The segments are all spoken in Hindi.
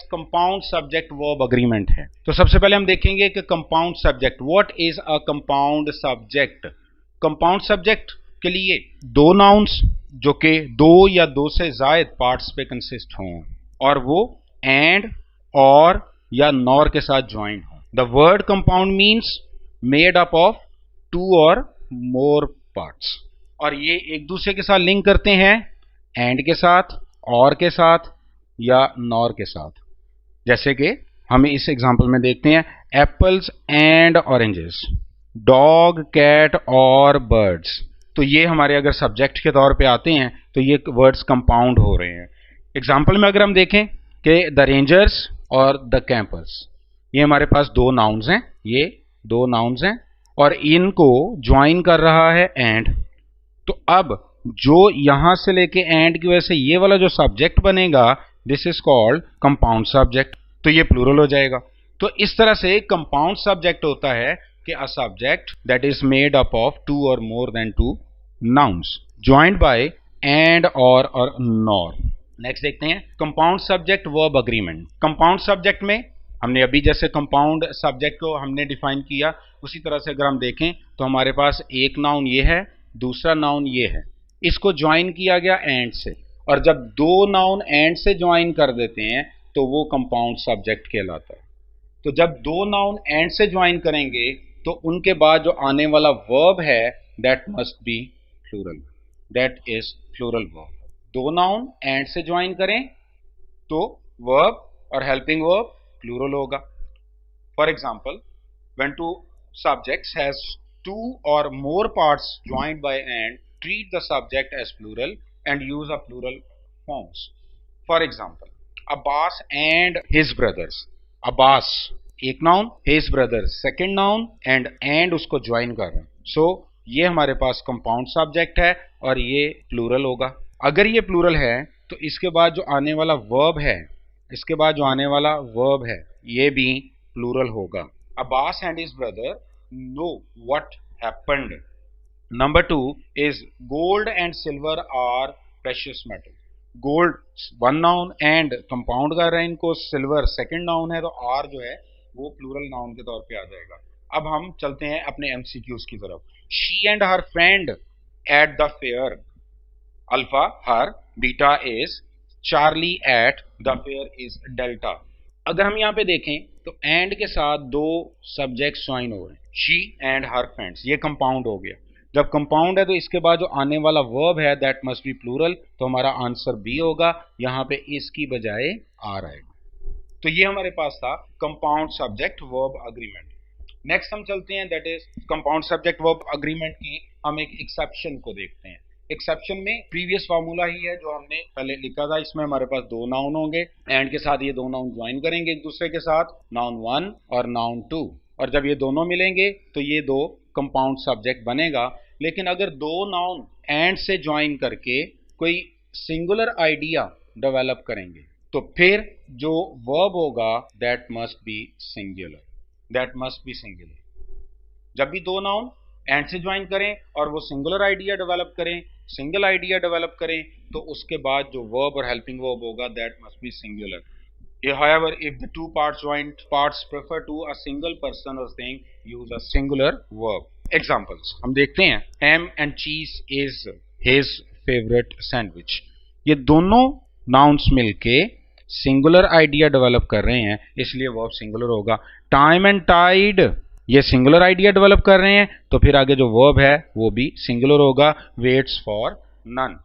कंपाउंड सब्जेक्ट वर्ब अग्रीमेंट है। तो सबसे पहले हम देखेंगे कि compound subject, what is a compound subject. Compound subject के लिए दो नाउन्स जो कि दो या दो से ज्यादा पार्ट्स पे कंसिस्ट हों और वो एंड, और या नॉर के साथ ज्वाइन हो। The word compound means made up of two और मोर पार्ट्स, और ये एक दूसरे के साथ लिंक करते हैं एंड के साथ, और के साथ या नॉर के साथ। जैसे कि हम इस एग्जांपल में देखते हैं apples and oranges, dog, cat और बर्ड्स। तो ये हमारे अगर सब्जेक्ट के तौर पे आते हैं तो ये वर्ड्स कंपाउंड हो रहे हैं। एग्जांपल में अगर हम देखें कि द रेंजर्स और द कैंपर्स, ये हमारे पास दो नाउन्स हैं, ये दो नाउन्स हैं और इनको ज्वाइन कर रहा है एंड। तो अब जो यहां से लेके एंड की वजह से ये वाला जो सब्जेक्ट बनेगा, this is called compound subject. तो ये प्लूरल हो जाएगा। तो इस तरह से कंपाउंड सब्जेक्ट होता है कि a subject that is made up of two और more than two nouns joined by and or nor. Next देखते हैं compound subject verb agreement. Compound subject में हमने अभी जैसे कंपाउंड सब्जेक्ट को हमने डिफाइन किया, उसी तरह से अगर हम देखें तो हमारे पास एक नाउन ये है, दूसरा नाउन ये है, इसको ज्वाइन किया गया एंड से, और जब दो नाउन एंड से ज्वाइन कर देते हैं तो वो कंपाउंड सब्जेक्ट कहलाता है। तो जब दो नाउन एंड से ज्वाइन करेंगे तो उनके बाद जो आने वाला वर्ब है that must be plural, that is plural verb. दो नाउन एंड से ज्वाइन करें तो वर्ब और हेल्पिंग वर्ब प्लूरल होगा। For example, when two subjects has two or more parts joined by and, treat the subject as plural and use a plural forms. For example, Abbas and his brothers. Abbas एक noun, his brothers second noun, and उसको ज्वाइन कर रहे हैं। So ये हमारे पास कंपाउंड सब्जेक्ट है और ये प्लूरल होगा। अगर ये प्लूरल है तो इसके बाद जो आने वाला वर्ब है, ये भी प्लूरल होगा। Abbas and his brother know what happened. Number 2 is gold and silver are precious metal. Gold one noun and compound कर रहे हैं इनको, silver second noun है तो R जो है वो plural noun के तौर पे आ जाएगा। अब हम चलते हैं अपने MCQs की तरफ। She and her friend at the fair. Alpha her, beta is Charlie at the fair is delta. अगर हम यहाँ पे देखें तो एंड के साथ दो सब्जेक्ट ज्वाइन हो रहे हैं, शी एंड हर फ्रेंड्स, ये कंपाउंड हो गया। जब कंपाउंड है तो इसके बाद जो आने वाला वर्ब है दैट मस्ट बी प्लूरल, तो हमारा आंसर बी होगा। यहाँ पे इसकी बजाय आर आएगा। तो ये हमारे पास था compound subject verb agreement. Next हम चलते हैं that is compound subject verb agreement की हम एक एक्सेप्शन को देखते हैं। एक्सेप्शन में प्रीवियस फार्मूला ही है जो हमने पहले लिखा था। इसमें हमारे पास दो नाउन होंगे, एंड के साथ ये दो नाउन ज्वाइन करेंगे एक दूसरे के साथ, नाउन 1 और नाउन 2, और जब ये दोनों मिलेंगे तो ये दो कंपाउंड सब्जेक्ट बनेगा। लेकिन अगर दो नाउन एंड से ज्वाइन करके कोई सिंगुलर आइडिया डेवलप करेंगे तो फिर जो वर्ब होगा दैट मस्ट बी सिंगुलर, जब भी दो नाउन एंड से ज्वाइन करें और वो सिंगुलर आइडिया डेवलप करें, सिंगल आइडिया डेवलप करें, तो उसके बाद जो वर्ब और हेल्पिंग वर्ब होगा that must B singular. However, if the two joined parts prefer to a single person or thing, use a singular verb. Examples हम देखते हैं, ham and cheese is his favorite sandwich. ये दोनों नाउन्स मिलके सिंगुलर आइडिया डेवलप कर रहे हैं, इसलिए वर्ब सिंगुलर होगा। टाइम एंड टाइड, ये सिंगुलर आइडिया डेवलप कर रहे हैं तो फिर आगे जो वर्ब है वो भी सिंगुलर होगा। Waits for none.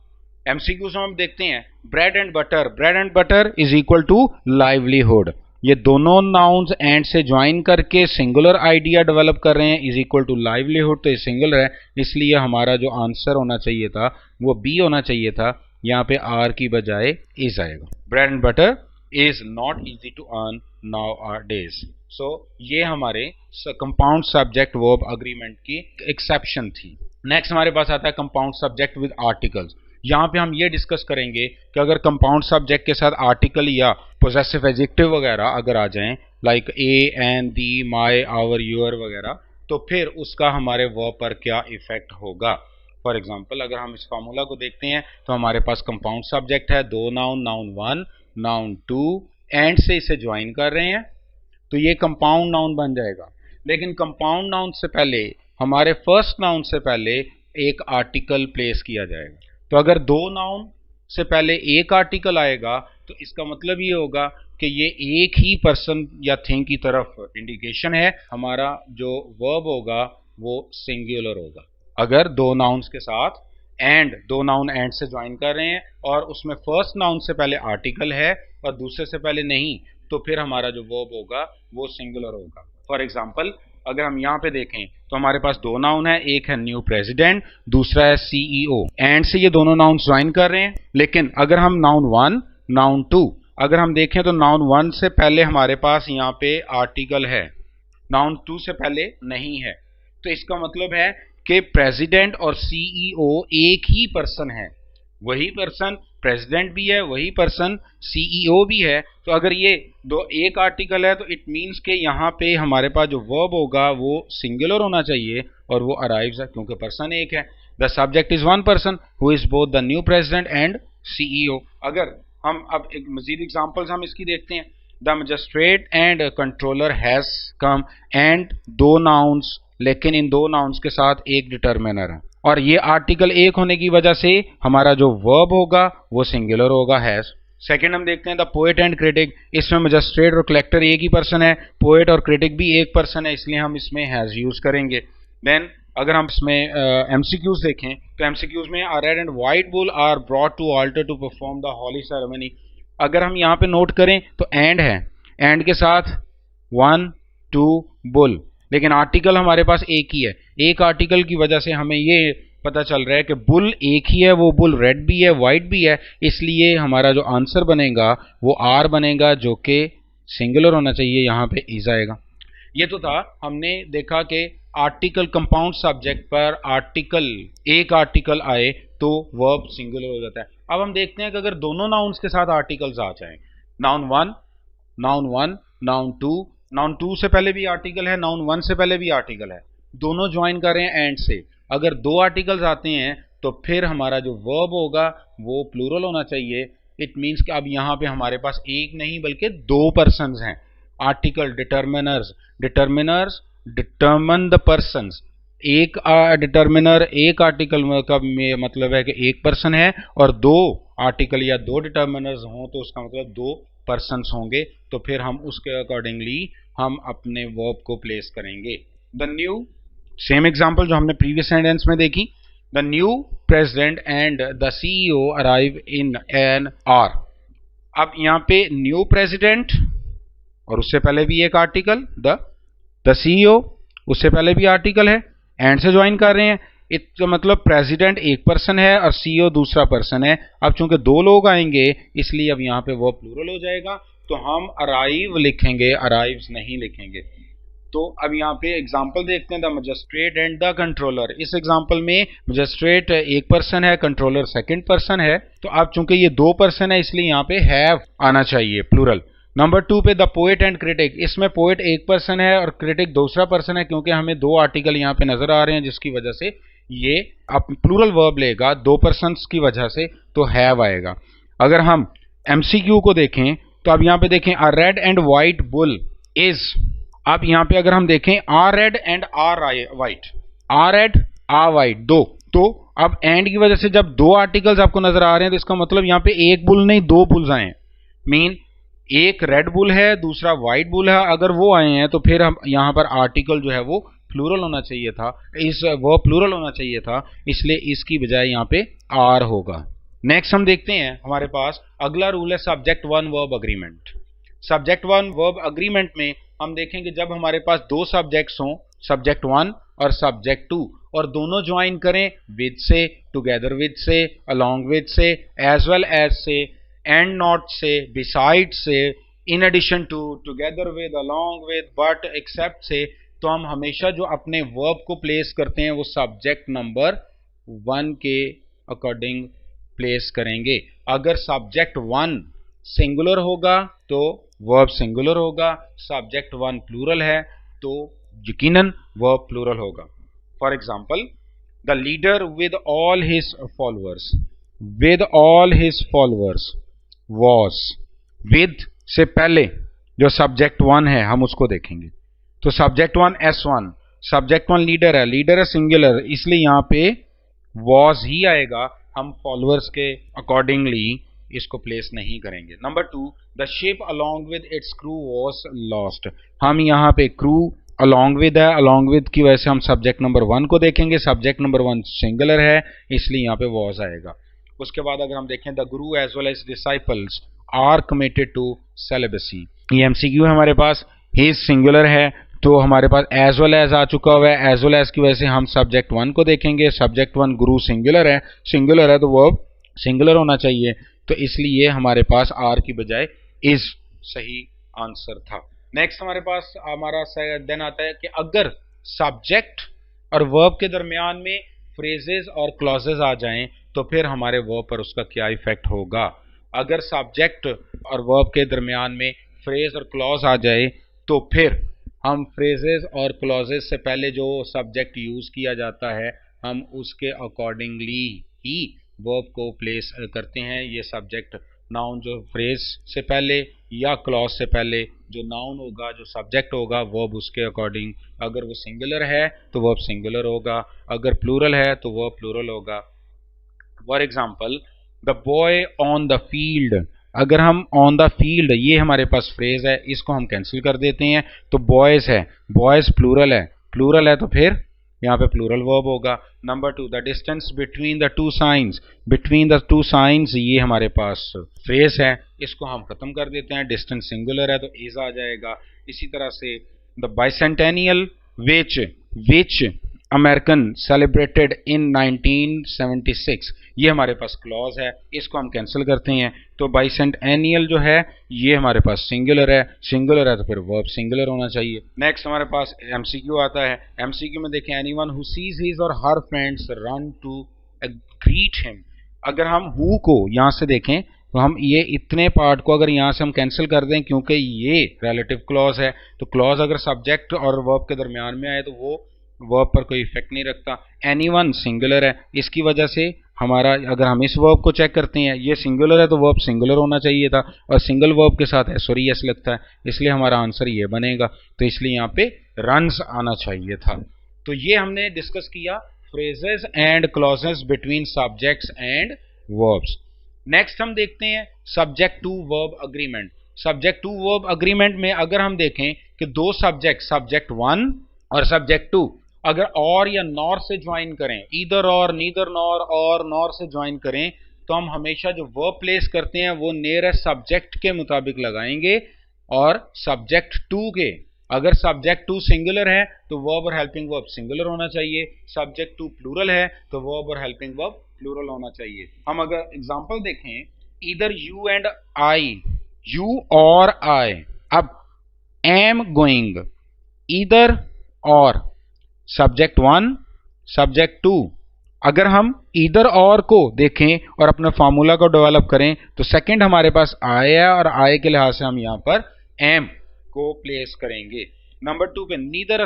एमसीक्यूज हम देखते हैं, bread and butter is equal to livelihood. ये दोनों नाउन्स एंड से ज्वाइन करके सिंगुलर आइडिया डेवलप कर रहे हैं, इज इक्वल टू लाइवलीहुड, तो ये सिंगुलर है, इसलिए हमारा जो आंसर होना चाहिए था वो बी होना चाहिए था। यहाँ पे आर की बजाय इज आएगा। Bread and butter is not easy to earn nowadays. So ये हमारे कंपाउंड सब्जेक्ट वर्ब अग्रीमेंट की एक्सेप्शन थी। नेक्स्ट हमारे पास आता है कंपाउंड सब्जेक्ट विद आर्टिकल्स। यहाँ पे हम ये डिस्कस करेंगे कि अगर कंपाउंड सब्जेक्ट के साथ आर्टिकल या पोजेसिव एडजेक्टिव वगैरह अगर आ जाएं, like a, an, the, my, our, your वगैरह, तो फिर उसका हमारे वर्ब पर क्या इफेक्ट होगा। फॉर एग्जाम्पल अगर हम इस फार्मूला को देखते हैं तो हमारे पास कंपाउंड सब्जेक्ट है, दो नाउन, नाउन 1, नाउन 2 एंड से इसे ज्वाइन कर रहे हैं तो ये कंपाउंड नाउन बन जाएगा। लेकिन कंपाउंड नाउन से पहले हमारे फर्स्ट नाउन से पहले एक आर्टिकल प्लेस किया जाएगा। तो अगर दो नाउन से पहले एक आर्टिकल आएगा तो इसका मतलब ये होगा कि ये एक ही पर्सन या थिंग की तरफ इंडिकेशन है। हमारा जो वर्ब होगा वो सिंगुलर होगा। अगर दो नाउन्स के साथ एंड, दो नाउन एंड से ज्वाइन कर रहे हैं और उसमें फर्स्ट नाउन से पहले आर्टिकल है और दूसरे से पहले नहीं, तो फिर हमारा जो वर्ब होगा वो सिंगुलर होगा। फॉर एग्जाम्पल अगर हम यहाँ पे देखें तो हमारे पास दो नाउन है, एक है न्यू प्रेसिडेंट, दूसरा है सीईओ। एंड से ये दोनों नाउन ज्वाइन कर रहे हैं। लेकिन अगर हम नाउन वन, नाउन टू अगर हम देखें तो नाउन वन से पहले हमारे पास यहाँ पे आर्टिकल है, नाउन टू से पहले नहीं है। तो इसका मतलब है कि प्रेसिडेंट और सीईओ एक ही पर्सन है। वही पर्सन प्रेसिडेंट भी है, वही पर्सन सीईओ भी है। तो अगर ये दो एक आर्टिकल है तो इट मीन्स के यहाँ पे हमारे पास जो वर्ब होगा वो सिंगुलर होना चाहिए और वो अराइव्स है क्योंकि पर्सन एक है। The subject is one person who is both the new president and CEO. अगर हम अब एक मजीद एग्जांपल्स हम इसकी देखते हैं। The magistrate and controller has come and दो नाउन्स, लेकिन इन दो नाउन्स के साथ एक डिटर्मिनर है और ये आर्टिकल एक होने की वजह से हमारा जो वर्ब होगा वो सिंगुलर होगा, हैज। सेकंड हम देखते हैं द पोएट एंड क्रिटिक। इसमें मजिस्ट्रेट और कलेक्टर एक ही पर्सन है, पोएट और क्रिटिक भी एक पर्सन है, इसलिए हम इसमें हैज यूज करेंगे। देन अगर हम इसमें एमसीक्यूज देखें तो एमसीक्यूज में a red and white bull are brought to altar to perform the holy ceremony. अगर हम यहाँ पे नोट करें तो एंड है, एंड के साथ वन टू बुल, लेकिन आर्टिकल हमारे पास एक ही है। एक आर्टिकल की वजह से हमें ये पता चल रहा है कि बुल एक ही है, वो बुल रेड भी है, वाइट भी है, इसलिए हमारा जो आंसर बनेगा वो आर बनेगा जो कि सिंगुलर होना चाहिए, यहाँ पे इज आएगा। ये तो था, हमने देखा कि आर्टिकल कंपाउंड सब्जेक्ट पर आर्टिकल, एक आर्टिकल आए तो वर्ब सिंगुलर हो जाता है। अब हम देखते हैं कि अगर दोनों नाउन्स के साथ आर्टिकल्स आ जाएं, नाउन वन, नाउन टू से पहले भी आर्टिकल है, नाउन वन से पहले भी आर्टिकल है, दोनों ज्वाइन कर रहे हैं एंड से। अगर दो आर्टिकल्स आते हैं तो फिर हमारा जो वर्ब होगा वो प्लूरल होना चाहिए। इट मीन्स कि अब यहाँ पे हमारे पास एक नहीं बल्कि दो पर्सन्स हैं। Article determiners determine the persons. एक डिटर्मिनर एक आर्टिकल का मतलब है कि एक पर्सन है और दो आर्टिकल या दो डिटर्मिनर्स हों तो उसका मतलब दो पर्सन्स होंगे। तो फिर हम उसके अकॉर्डिंगली हम अपने वर्ब को प्लेस करेंगे। द न्यू, सेम एग्जांपल जो हमने प्रीवियस सेंटेंस में देखी, the new president and the CEO arrive in an hour. अब यहाँ पे न्यू प्रेसिडेंट और उससे पहले भी एक आर्टिकल, द सीईओ, उससे पहले भी आर्टिकल है, एंड से ज्वाइन कर रहे हैं। इसका मतलब प्रेसिडेंट एक पर्सन है और सीईओ दूसरा पर्सन है। अब चूंकि दो लोग आएंगे इसलिए अब यहाँ पे वो प्लूरल हो जाएगा, तो हम अराइव लिखेंगे, अराइव्स नहीं लिखेंगे। तो अब यहाँ पे एग्जांपल देखते हैं, the magistrate and the controller. इस एग्जांपल में मजिस्ट्रेट एक पर्सन है, कंट्रोलर सेकंड पर्सन है। तो अब चूंकि ये दो पर्सन है इसलिए यहाँ पे हैव आना चाहिए, प्लूरल। नंबर टू पे द पोएट एंड क्रिटिक। इसमें पोएट एक पर्सन है और क्रिटिक दूसरा पर्सन है, क्योंकि हमें दो आर्टिकल यहाँ पे नजर आ रहे हैं जिसकी वजह से ये अब प्लूरल वर्ब लेगा, दो पर्सन्स की वजह से, तो हैव आएगा। अगर हम एमसीक्यू को देखें तो अब यहाँ पे देखें, a red and white bull is. अब यहाँ पे अगर हम देखें a red and a white, a red a white, दो। तो अब एंड की वजह से जब दो आर्टिकल्स आपको नजर आ रहे हैं तो इसका मतलब यहाँ पे एक बुल नहीं दो बुल्स आए हैं। मीन एक रेड बुल है दूसरा व्हाइट बुल है, अगर वो आए हैं तो फिर हम यहाँ पर आर्टिकल जो है वो प्लूरल होना चाहिए था, वो प्लूरल होना चाहिए था, इसलिए इसकी बजाय यहाँ पे आर होगा। नेक्स्ट हम देखते हैं, हमारे पास अगला रूल है subject one verb agreement. Subject one verb agreement में हम देखेंगे जब हमारे पास दो सब्जेक्ट्स हों, सब्जेक्ट वन और सब्जेक्ट टू, और दोनों ज्वाइन करें विद से, टुगेदर विद से, अलोंग विद से, एज वेल एज से, एंड नॉट से, बिसाइड से, in addition to, together with, along with, but, except से, तो हम हमेशा जो अपने वर्ब को प्लेस करते हैं वो सब्जेक्ट नंबर वन के अकॉर्डिंग प्लेस करेंगे। अगर सब्जेक्ट वन सिंगुलर होगा तो वर्ब सिंगुलर होगा, सब्जेक्ट वन प्लूरल है तो यकीनन वर्ब प्लूरल होगा। For example, the leader with all his followers, with all his followers, was, with से पहले जो सब्जेक्ट वन है हम उसको देखेंगे। तो subject one S1, subject one leader है सिंगुलर, इसलिए यहाँ पे वॉज ही आएगा, हम फॉलोअर्स के अकॉर्डिंगली इसको प्लेस नहीं करेंगे। Number 2, the ship along with its crew was lost, हम यहाँ पे क्रू अलोंग विद है, अलोंग विद की वजह से हम सब्जेक्ट नंबर 1 को देखेंगे, सब्जेक्ट नंबर 1 सिंगुलर है इसलिए यहाँ पे वॉज आएगा। उसके बाद अगर हम देखें the guru as well as disciples are committed to celibacy, ये MCQ है हमारे पास, ही सिंगुलर है तो हमारे पास एज वेल एज आ चुका हुआ है, एज वेल एज की वजह से हम सब्जेक्ट 1 को देखेंगे, सब्जेक्ट 1 गुरु सिंगुलर है तो वर्ब सिंगुलर होना चाहिए, तो इसलिए हमारे पास आर की बजाय इज सही आंसर था। नेक्स्ट हमारे पास हमारा देन आता है कि अगर सब्जेक्ट और वर्ब के दरमियान में फ्रेजेस और क्लॉजेस आ जाएं तो फिर हमारे वर्ब पर उसका क्या इफेक्ट होगा। अगर सब्जेक्ट और वर्ब के दरमियान में फ्रेज और क्लॉज आ जाए तो फिर हम फ्रेजेस और क्लॉजेस से पहले जो सब्जेक्ट यूज किया जाता है हम उसके अकॉर्डिंगली ही वर्ब को प्लेस करते हैं। ये सब्जेक्ट नाउन जो फ्रेज से पहले या क्लॉज से पहले जो नाउन होगा, जो सब्जेक्ट होगा, वर्ब उसके अकॉर्डिंग, अगर वो सिंगुलर है तो वर्ब सिंगुलर होगा, अगर प्लूरल है तो वर्ब प्लूरल होगा। For example the boy on the field, अगर हम ऑन द फील्ड, ये हमारे पास फ्रेज है, इसको हम कैंसिल कर देते हैं तो बॉयज है, बॉयज प्लूरल है तो फिर यहाँ पे प्लूरल वर्ब होगा। Number 2, the distance between the two science, ये हमारे पास फ्रेज है, इसको हम खत्म कर देते हैं, डिस्टेंस सिंगुलर है तो इज आ जाएगा। इसी तरह से the bicentennial which American celebrated in 1976, ये हमारे पास क्लॉज है, इसको हम कैंसिल करते हैं तो बाइसेंटेनियल जो है ये हमारे पास सिंगुलर है तो फिर वर्ब सिंगुलर होना चाहिए। नेक्स्ट हमारे पास MCQ आता है। MCQ में देखें एनीवन हु सीज हिज और her friends run to greet him, अगर हम हु को यहाँ से देखें तो हम ये इतने पार्ट को अगर यहाँ से हम कैंसिल कर दें क्योंकि ये रिलेटिव क्लॉज है, तो क्लॉज अगर सब्जेक्ट और वर्ब के दरमियान में आए तो वो वर्ब पर कोई इफेक्ट नहीं रखता। एनीवन सिंगुलर है, इसकी वजह से हमारा अगर हम इस वर्ब को चेक करते हैं ये सिंगुलर है तो वर्ब सिंगुलर होना चाहिए था और सिंगल वर्ब के साथ एस लगता है, इसलिए हमारा आंसर ये बनेगा, तो इसलिए यहाँ पे रन्स आना चाहिए था। तो ये हमने डिस्कस किया phrases and clauses between subjects and verbs. Next हम देखते हैं subject to verb agreement. Subject to verb agreement में अगर हम देखें कि दो सब्जेक्ट 1 और सब्जेक्ट 2 अगर और या नॉर से ज्वाइन करें, ईदर और, नीदर नॉर और नॉर से ज्वाइन करें, तो हम हमेशा जो वर्ब प्लेस करते हैं वो नियरेस्ट सब्जेक्ट के मुताबिक लगाएंगे और सब्जेक्ट 2 के, अगर सब्जेक्ट 2 सिंगुलर है तो वर्ब और हेल्पिंग वर्ब सिंगुलर होना चाहिए, सब्जेक्ट 2 प्लूरल है तो वर्ब और हेल्पिंग वर्ब प्लूरल होना चाहिए। हम अगर एग्जांपल देखें, either you and I, you और आई, अब एम गोइंग, ईदर और सब्जेक्ट 1 सब्जेक्ट 2, अगर हम ईदर और को देखें और अपने फार्मूला को डेवलप करें तो सेकंड हमारे पास आए है और आए के लिहाज से हम यहाँ पर एम को प्लेस करेंगे। नंबर 2 पे नीदर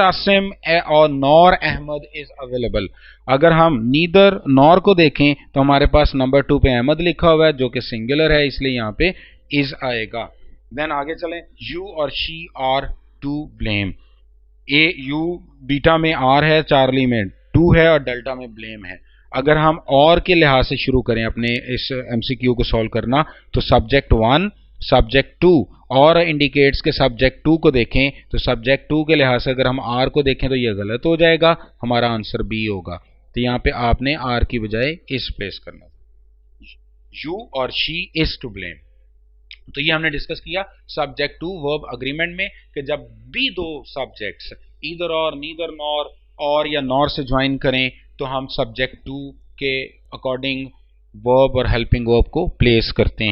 आसिम और नॉर अहमद इज अवेलेबल, अगर हम नीदर नॉर को देखें तो हमारे पास नंबर 2 पे अहमद लिखा हुआ है जो कि सिंगुलर है इसलिए यहाँ पे इज आएगा। देन आगे चलें, यू और she are to blame, you beta में आर है, चार्ली में 2 है और डेल्टा में ब्लेम है। अगर हम और के लिहाज से शुरू करें अपने इस MCQ को सॉल्व करना तो सब्जेक्ट 1 सब्जेक्ट 2 और इंडिकेट्स के सब्जेक्ट 2 को देखें तो सब्जेक्ट 2 के लिहाज से अगर हम आर को देखें तो ये गलत हो जाएगा, हमारा आंसर बी होगा। तो यहाँ पे आपने आर की बजाय इस प्लेस करना, यू और शी इज टू ब्लेम। तो ये हमने डिस्कस किया सब्जेक्ट टू वर्ब अग्रीमेंट में कि जब भी दो सब्जेक्ट्स ईदर और, नीदर नॉर और या नॉर से ज्वाइन करें तो हम सब्जेक्ट टू के अकॉर्डिंग वर्ब और हेल्पिंग वर्ब को प्लेस करते हैं।